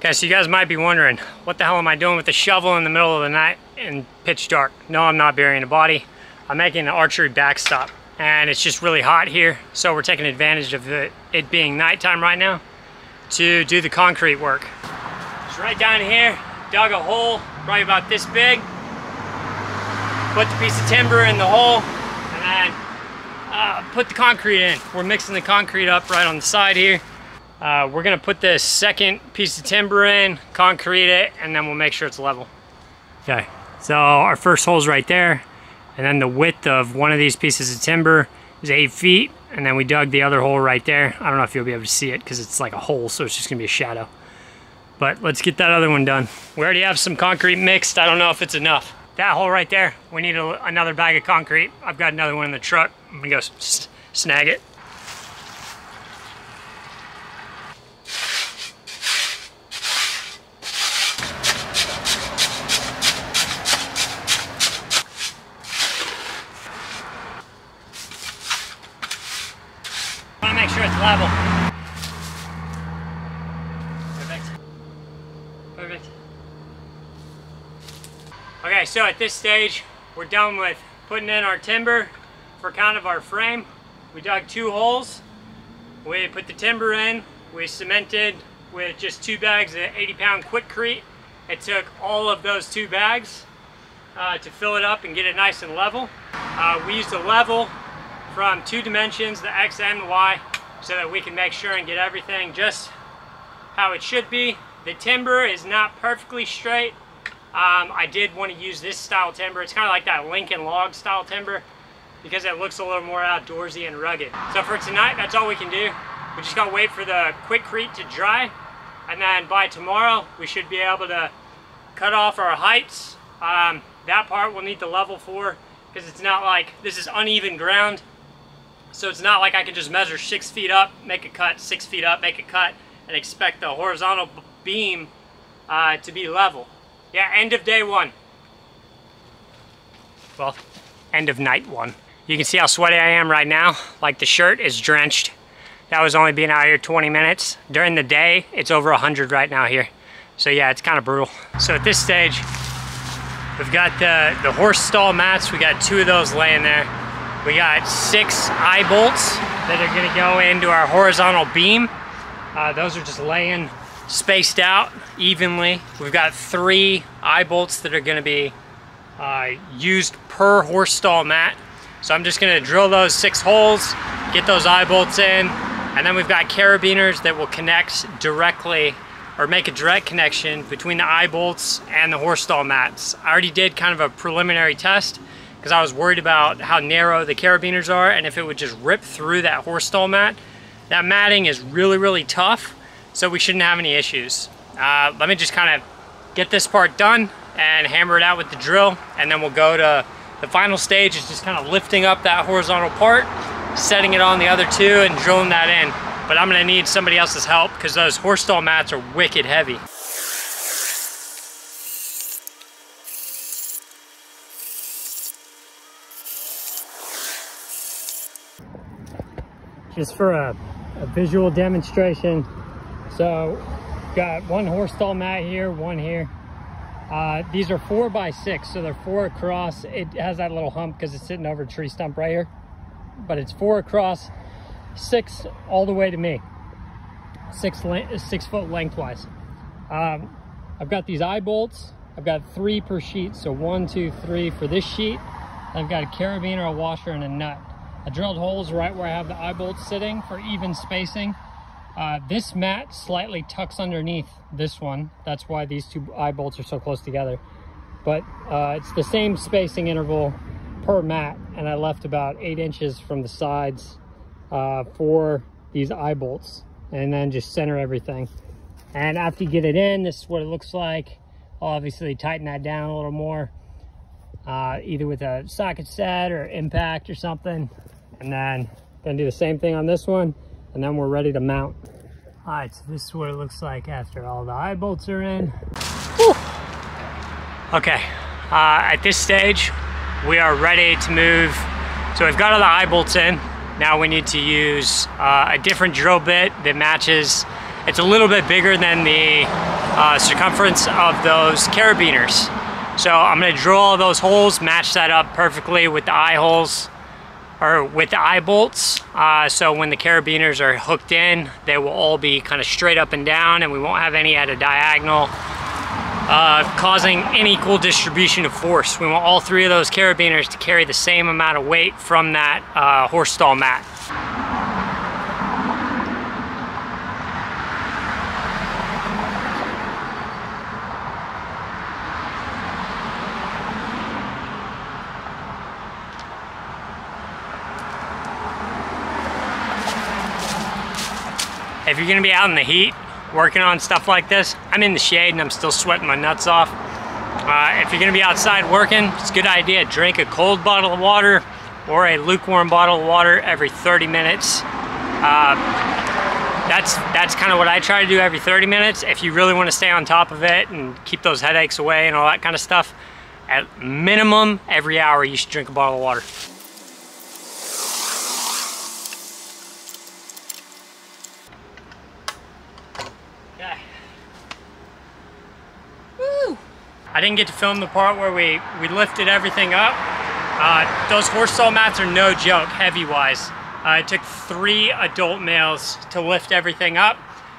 Okay, so you guys might be wondering, what the hell am I doing with the shovel in the middle of the night and pitch dark? No, I'm not burying a body. I'm making an archery backstop, and it's just really hot here, so we're taking advantage of it being nighttime right now to do the concrete work. Just right down here, dug a hole probably about this big, put the piece of timber in the hole, and then put the concrete in. We're mixing the concrete up right on the side here. We're gonna put the second piece of timber in, concrete it, and then we'll make sure it's level. Okay, so our first hole's right there, and then the width of one of these pieces of timber is 8 feet, and then we dug the other hole right there. I don't know if you'll be able to see it because it's like a hole, so it's just gonna be a shadow. But let's get that other one done. We already have some concrete mixed. I don't know if it's enough. That hole right there, we need another bag of concrete. I've got another one in the truck. I'm gonna go snag it. Make sure it's level. Perfect. Perfect. Okay, so at this stage, we're done with putting in our timber for kind of our frame. We dug 2 holes. We put the timber in. We cemented with just 2 bags of 80-pound Quickcrete. It took all of those 2 bags to fill it up and get it nice and level. We used a level from 2 dimensions, the X and the Y, so that we can make sure and get everything just how it should be. The timber is not perfectly straight. I did want to use this style timber. It's kind of like that Lincoln log style timber because it looks a little more outdoorsy and rugged. So for tonight, that's all we can do. We just gotta wait for the Quickcrete to dry, and then by tomorrow, we should be able to cut off our heights. That part we'll need the level for because it's not like, this is uneven ground. So it's not like I can just measure 6 feet up, make a cut, 6 feet up, make a cut, and expect the horizontal beam to be level. Yeah, end of day 1. Well, end of night 1. You can see how sweaty I am right now. Like the shirt is drenched. That was only being out here 20 minutes. During the day, it's over 100 right now here. So yeah, it's kind of brutal. So at this stage, we've got the horse stall mats. We got 2 of those laying there. We got 6 eye bolts that are gonna go into our horizontal beam. Those are just laying spaced out evenly. We've got 3 eye bolts that are gonna be used per horse stall mat. So I'm just gonna drill those 6 holes, get those eye bolts in, and then we've got carabiners that will connect directly or make a direct connection between the eye bolts and the horse stall mats. I already did kind of a preliminary test because I was worried about how narrow the carabiners are and if it would just rip through that horse stall mat. That matting is really, really tough, so we shouldn't have any issues. Let me just kind of get this part done and hammer it out with the drill, and then we'll go to the final stage is just kind of lifting up that horizontal part, setting it on the other 2 and drilling that in. But I'm gonna need somebody else's help because those horse stall mats are wicked heavy. Just for a visual demonstration. So got 1 horse stall mat here, 1 here. These are 4x6, so they're 4 across. It has that little hump because it's sitting over a tree stump right here. But it's 4 across, 6 all the way to me. 6 foot lengthwise. I've got these eye bolts. I've got 3 per sheet, so 1, 2, 3 for this sheet. I've got a carabiner, a washer, and a nut. I drilled holes right where I have the eye bolts sitting for even spacing. This mat slightly tucks underneath this one. That's why these 2 eye bolts are so close together. But it's the same spacing interval per mat, and I left about 8 inches from the sides for these eye bolts, and then just center everything. And after you get it in, this is what it looks like. I'll obviously tighten that down a little more, either with a socket set or impact or something. And then gonna do the same thing on this one, and then we're ready to mount. All right, so this is what it looks like after all the eye bolts are in. Whew. Okay, at this stage, we are ready to move. So we've got all the eye bolts in. Now we need to use a different drill bit that matches. It's a little bit bigger than the circumference of those carabiners. So I'm going to drill all those holes, match that up perfectly with the eye holes, or with the eye bolts. So when the carabiners are hooked in, they will all be kind of straight up and down, and we won't have any at a diagonal, causing unequal distribution of force. We want all three of those carabiners to carry the same amount of weight from that horse stall mat. If you're gonna be out in the heat working on stuff like this, I'm in the shade and I'm still sweating my nuts off. If you're gonna be outside working, it's a good idea. Drink a cold bottle of water or a lukewarm bottle of water every 30 minutes. That's kind of what I try to do every 30 minutes. If you really want to stay on top of it and keep those headaches away and all that kind of stuff, at minimum every hour you should drink a bottle of water. I didn't get to film the part where we lifted everything up. Those horse stall mats are no joke, heavy-wise. It took 3 adult males to lift everything up.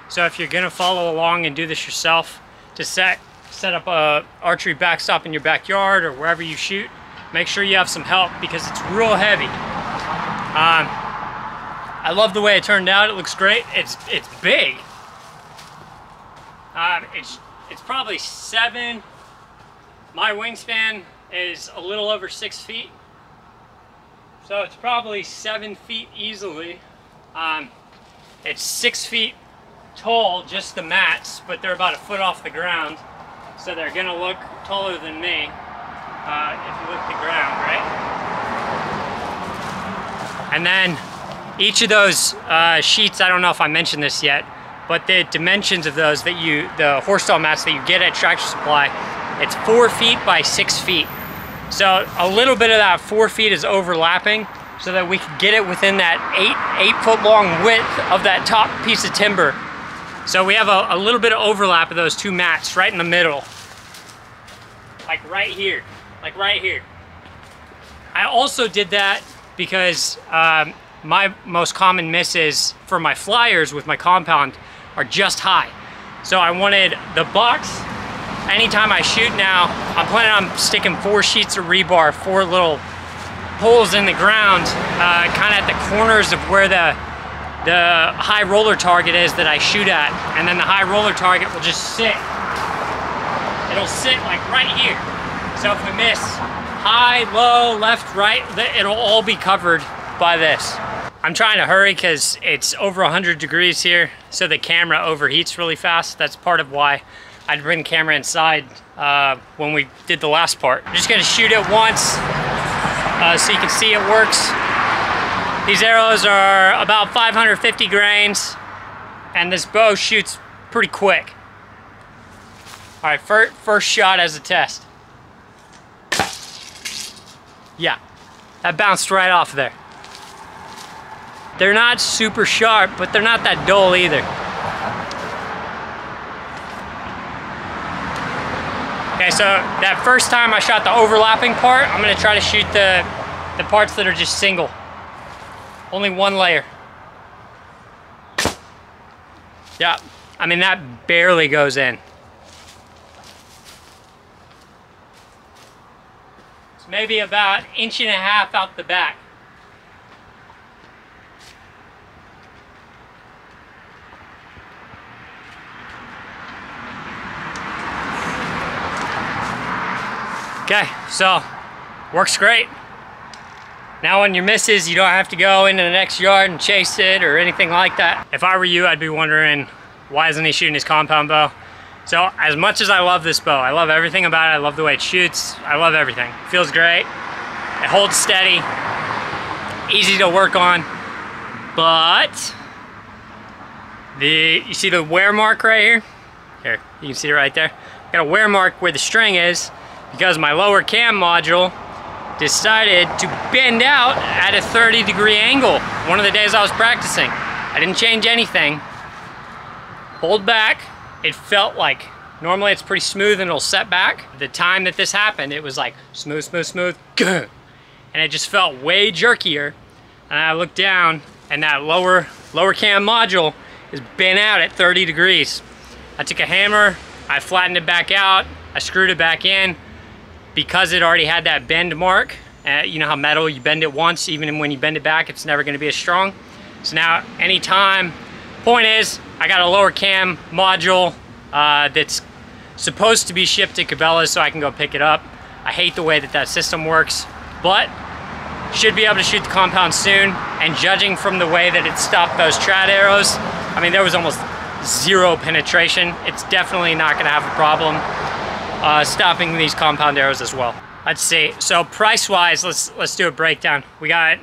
So if you're gonna follow along and do this yourself, to set up a archery backstop in your backyard or wherever you shoot, make sure you have some help because it's real heavy. I love the way it turned out. It looks great. It's big. It's probably 7. My wingspan is a little over 6 feet, so it's probably 7 feet easily. It's 6 feet tall, just the mats, but they're about a foot off the ground, so they're gonna look taller than me if you look at the ground, right? And then each of those sheets, I don't know if I mentioned this yet, but the dimensions of those the horse stall mats that you get at Tractor Supply, it's 4 feet by 6 feet. So a little bit of that 4 feet is overlapping so that we can get it within that 8 foot long width of that top piece of timber. So we have a little bit of overlap of those 2 mats right in the middle. Like right here, like right here. I also did that because my most common misses for my flyers with my compound are just high. So I wanted the box. Anytime I shoot now, I'm planning on sticking 4 sheets of rebar, 4 little holes in the ground, kind of at the corners of where the high roller target is that I shoot at. And then the high roller target will just sit. It'll sit like right here. So if we miss high, low, left, right, it'll all be covered by this. I'm trying to hurry because it's over 100 degrees here, so the camera overheats really fast. That's part of why I'd bring the camera inside when we did the last part. I'm just gonna shoot it once so you can see it works. These arrows are about 550 grains, and this bow shoots pretty quick. All right, first shot as a test. Yeah, that bounced right off there. They're not super sharp, but they're not that dull either. Okay, so that first time I shot the overlapping part, I'm gonna try to shoot the parts that are just single. Only 1 layer. Yeah, I mean, that barely goes in. It's maybe about 1.5 inches out the back. Okay, so works great. Now when you misses, you don't have to go into the next yard and chase it or anything like that. If I were you, I'd be wondering, why isn't he shooting his compound bow? So as much as I love this bow, I love everything about it. I love the way it shoots. I love everything. It feels great. It holds steady. Easy to work on. But you see the wear mark right here? Here, you can see it right there. Got a wear mark where the string is, because my lower cam module decided to bend out at a 30-degree angle one of the days I was practicing. I didn't change anything. Pulled back, it felt like Normally it's pretty smooth and it'll set back. The time that this happened, it was like smooth, smooth, smooth, and it just felt way jerkier. And I looked down and that lower cam module is bent out at 30 degrees. I took a hammer, I flattened it back out, I screwed it back in. Because it already had that bend mark, you know how metal, you bend it once, even when you bend it back, it's never gonna be as strong. So now, anytime, point is, I got a lower cam module that's supposed to be shipped to Cabela's so I can go pick it up. I hate the way that that system works, but should be able to shoot the compound soon. And judging from the way that it stopped those trad arrows, I mean, there was almost zero penetration. It's definitely not gonna have a problem stopping these compound arrows as well. Let's see, so price-wise, let's do a breakdown. We got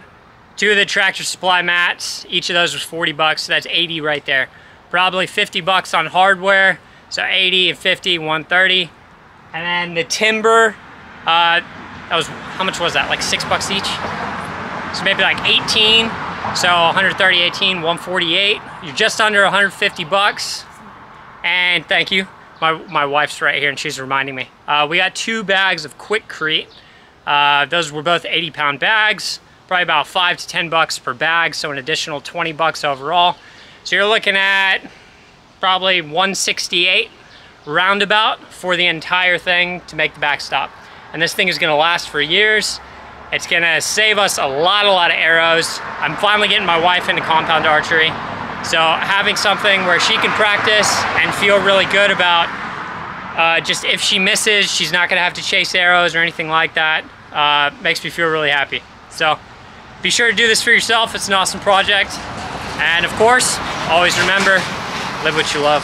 2 of the Tractor Supply mats. Each of those was 40 bucks, so that's 80 right there. Probably 50 bucks on hardware, so 80 and 50, 130. And then the timber, that was, how much was that? Like 6 bucks each? So maybe like 18, so 130, 18, 148. You're just under 150 bucks. And thank you. My wife's right here and she's reminding me. We got 2 bags of Quickcrete. Those were both 80-pound bags, probably about 5 to 10 bucks per bag, so an additional 20 bucks overall. So you're looking at probably 168 roundabout for the entire thing to make the backstop. And this thing is gonna last for years. It's gonna save us a lot of arrows. I'm finally getting my wife into compound archery. So having something where she can practice and feel really good about just if she misses, she's not gonna have to chase arrows or anything like that, makes me feel really happy. So be sure to do this for yourself. It's an awesome project. And of course, always remember, live what you love.